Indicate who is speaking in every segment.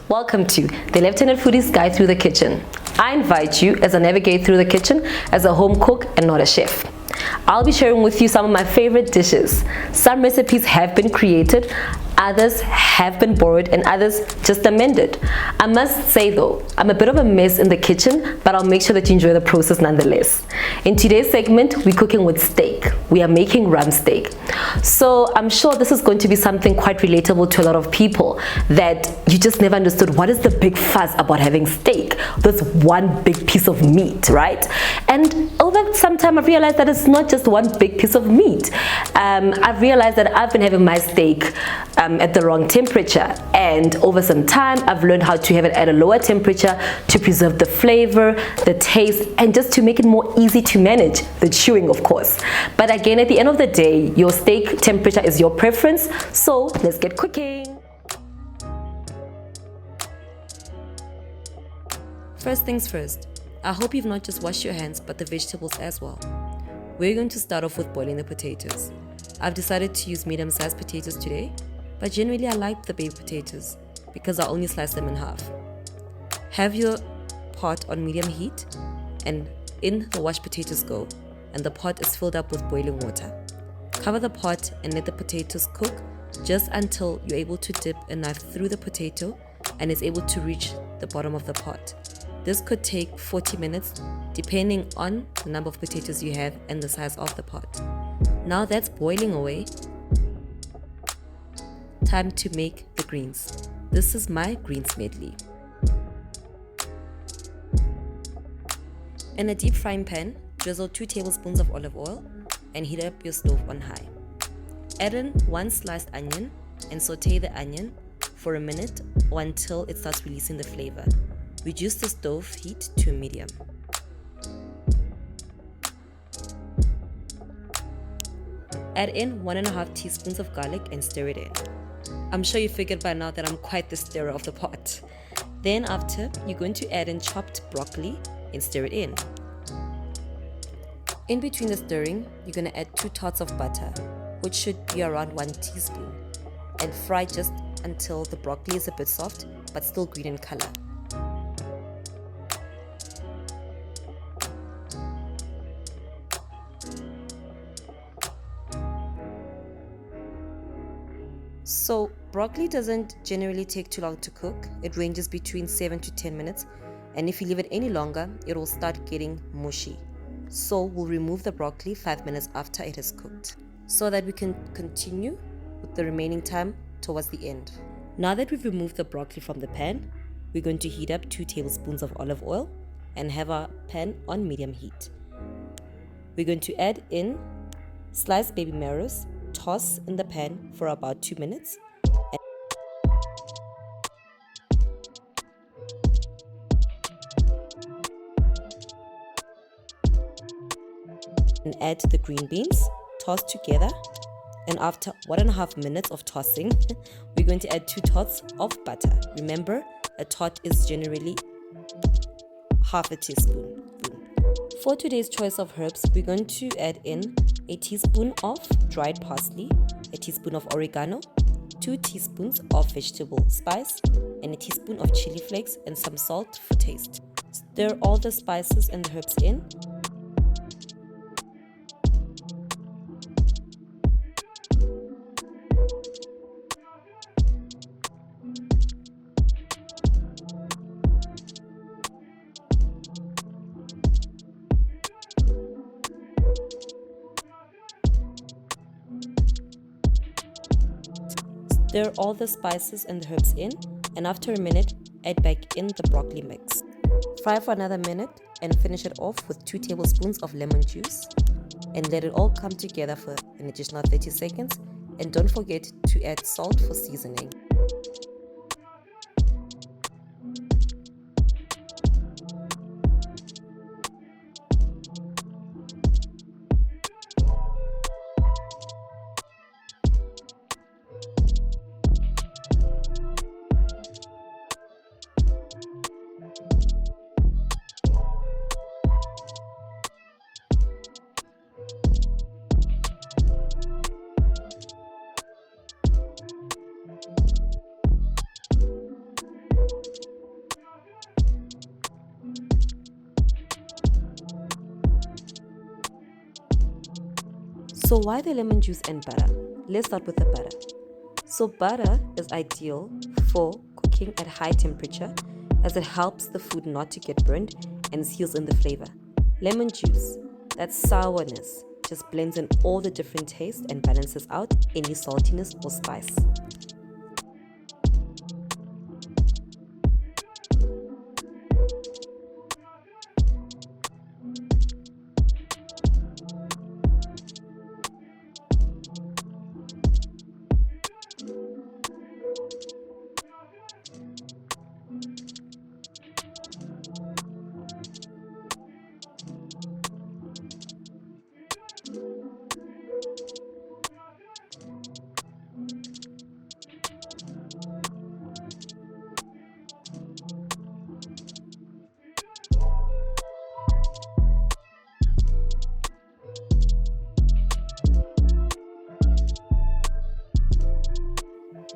Speaker 1: Welcome to the Lieutenant Foodie's Guide Through the Kitchen. I invite you as I navigate through the kitchen as a home cook and not a chef. I'll be sharing with you some of my favorite dishes. Some recipes have been created, others have been borrowed, and others just amended. I must say though, I'm a bit of a mess in the kitchen, but I'll make sure that you enjoy the process nonetheless. In today's segment, we're cooking with steak. We are making rump steak. So I'm sure this is going to be something quite relatable to a lot of people, that you just never understood what is the big fuss about having steak, this one big piece of meat, right? And over some time I've realized that it's not just one big piece of meat. I've realized that I've been having my steak at the wrong temperature, and over some time I've learned how to have it at a lower temperature to preserve the flavor, the taste, and just to make it more easy to manage, the chewing of course. But again, at the end of the day, your steak temperature is your preference, so let's get cooking. First things first, I hope you've not just washed your hands but the vegetables as well. We're going to start off with boiling the potatoes. I've decided to use medium-sized potatoes today, but generally I like the baby potatoes because I only slice them in half. Have your pot on medium heat and in the washed potatoes go, and the pot is filled up with boiling water. Cover the pot and let the potatoes cook just until you're able to dip a knife through the potato and it's able to reach the bottom of the pot. This could take 40 minutes depending on the number of potatoes you have and the size of the pot. Now that's boiling away, time to make the greens. This is my greens medley. In a deep frying pan, drizzle 2 tablespoons of olive oil and heat up your stove on high. Add in 1 sliced onion and saute the onion for a minute or until it starts releasing the flavor. Reduce the stove heat to medium. Add in 1.5 teaspoons of garlic and stir it in. I'm sure you figured by now that I'm quite the stirrer of the pot. Then after, you're going to add in chopped broccoli and stir it in. In between the stirring, you're going to add 2 tots of butter, which should be around 1 teaspoon, and fry just until the broccoli is a bit soft but still green in color. So broccoli doesn't generally take too long to cook. It ranges between 7 to 10 minutes, and if you leave it any longer, it will start getting mushy. So we'll remove the broccoli 5 minutes after it has cooked, so that we can continue with the remaining time towards the end. Now that we've removed the broccoli from the pan, we're going to heat up 2 tablespoons of olive oil and have our pan on medium heat. We're going to add in sliced baby marrows, toss in the pan for about 2 minutes, and add the green beans, toss together, and after 1.5 minutes of tossing, we're going to add 2 tots of butter. Remember, a tot is generally half a teaspoon. For today's choice of herbs, we're going to add in a teaspoon of dried parsley, a teaspoon of oregano, 2 teaspoons of vegetable spice, and a teaspoon of chili flakes and some salt for taste. Stir all the spices and the herbs in. Stir all the spices and the herbs in, and after a minute, add back in the broccoli mix. Fry for another minute and finish it off with 2 tablespoons of lemon juice, and let it all come together for an additional 30 seconds, and don't forget to add salt for seasoning. So why the lemon juice and butter? Let's start with the butter. So butter is ideal for cooking at high temperature as it helps the food not to get burned and seals in the flavor. Lemon juice, that sourness, just blends in all the different tastes and balances out any saltiness or spice.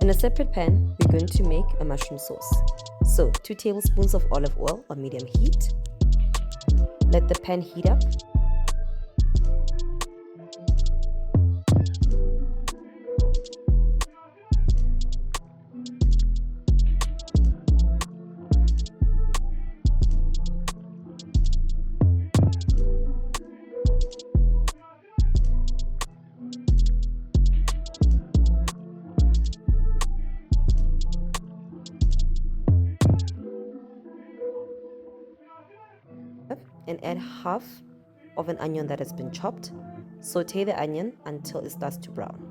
Speaker 1: In a separate pan, we're going to make a mushroom sauce. So 2 tablespoons of olive oil on medium heat. Let the pan heat up. And add half of an onion that has been chopped. Saute the onion until it starts to brown.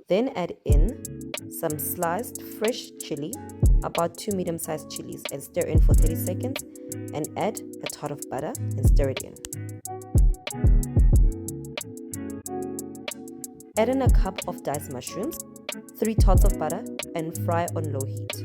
Speaker 1: Then add in some sliced fresh chili, about 2 medium-sized chilies, and stir in for 30 seconds and add a tot of butter and stir it in. Add in a cup of diced mushrooms, 3 tots of butter, and fry on low heat.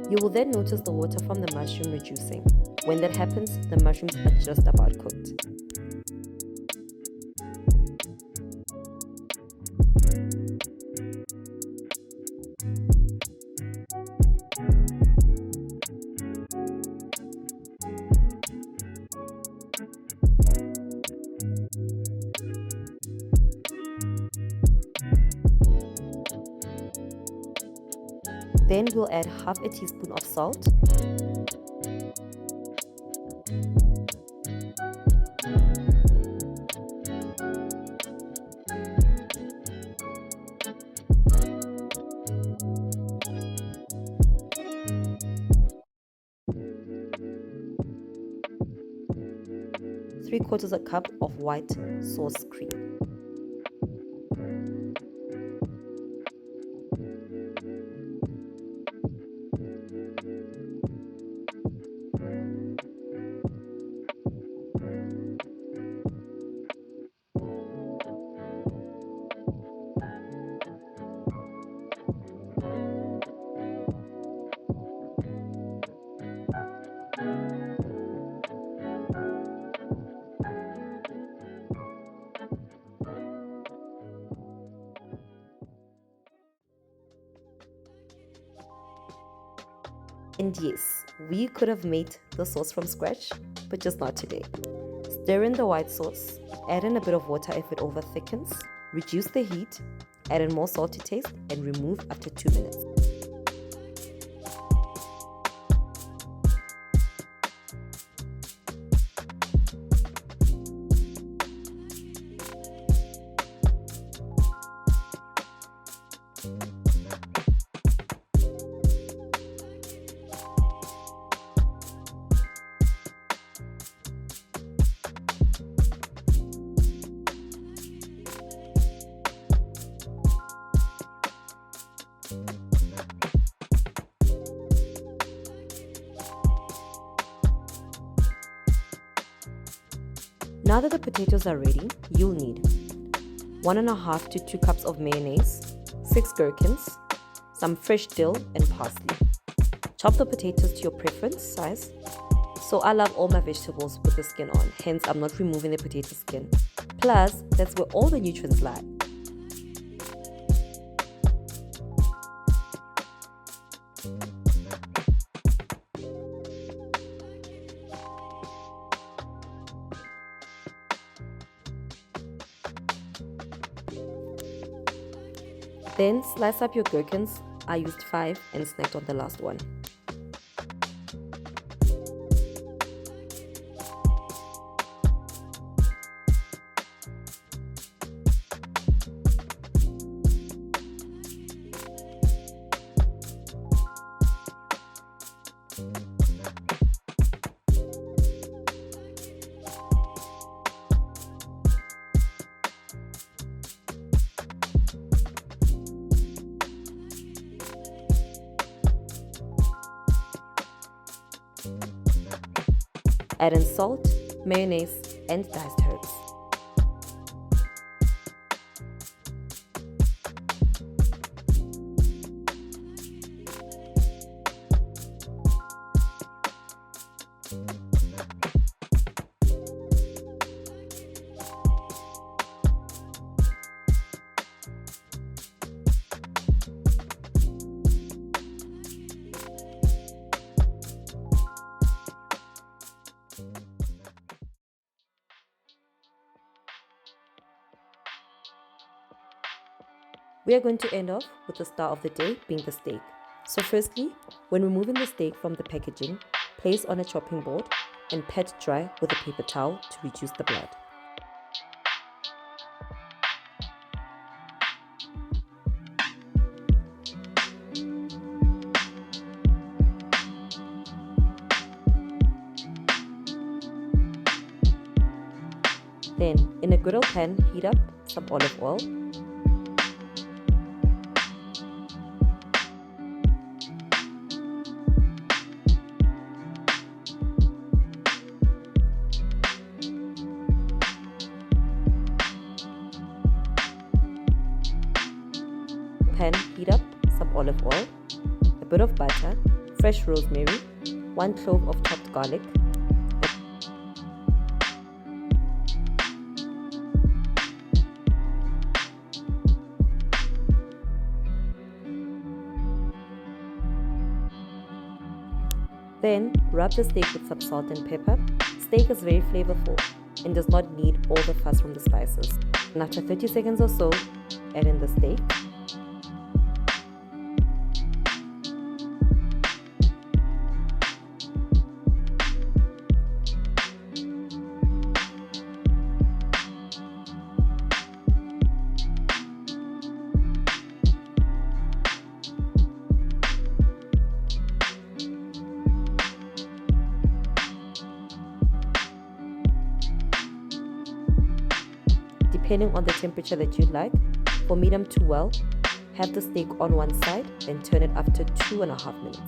Speaker 1: You will then notice the water from the mushroom reducing. When that happens, the mushrooms are just about cooked. Then we'll add half a teaspoon of salt, ¾ cup of white sauce cream. And yes, we could have made the sauce from scratch, but just not today. Stir in the white sauce, add in a bit of water if it over thickens, reduce the heat, add in more salt to taste, and remove after 2 minutes. Now that the potatoes are ready, you'll need 1.5 to 2 cups of mayonnaise, 6 gherkins, some fresh dill and parsley. Chop the potatoes to your preference size. So I love all my vegetables with the skin on, hence I'm not removing the potato skin. Plus, that's where all the nutrients lie. Then slice up your gherkins. I used 5 and snacked on the last one. Add in salt, mayonnaise, and diced herbs. We are going to end off with the star of the day being the steak. So firstly, when removing the steak from the packaging, place on a chopping board and pat dry with a paper towel to reduce the blood. Then, in a griddle pan, heat up some olive oil. Heat up some olive oil, a bit of butter, fresh rosemary, 1 clove of chopped garlic, then rub the steak with some salt and pepper. Steak is very flavorful and does not need all the fuss from the spices. And after 30 seconds or so, add in the steak. Depending on the temperature that you'd like. For medium to well, have the steak on one side and turn it after 2.5 minutes.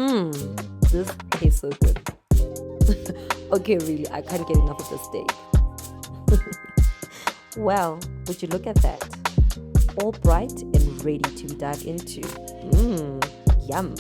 Speaker 1: This tastes so good. Okay, really, I can't get enough of the steak. Well, would you look at that? All bright and ready to be dived into. Yum.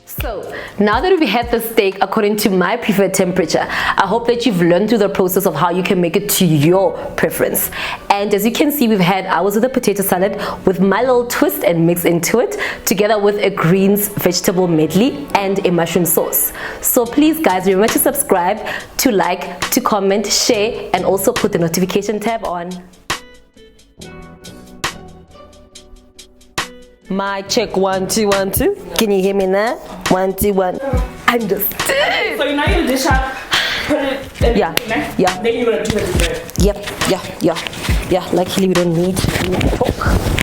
Speaker 1: So now that we've had the steak according to my preferred temperature, I hope that you've learned through the process of how you can make it to your preference. And as you can see, we've had ours with a potato salad with my little twist and mix into it, together with a greens vegetable medley and a mushroom sauce. So please guys, remember to subscribe, to like, to comment, share, and also put the notification tab on. My check 1 2 1 2. Can you hear me now? 1 2 1. Understood.
Speaker 2: So now you dish out, put it in
Speaker 1: Yeah.
Speaker 2: Then you're gonna do the dessert.
Speaker 1: Yep. Yeah. Luckily we don't need to talk.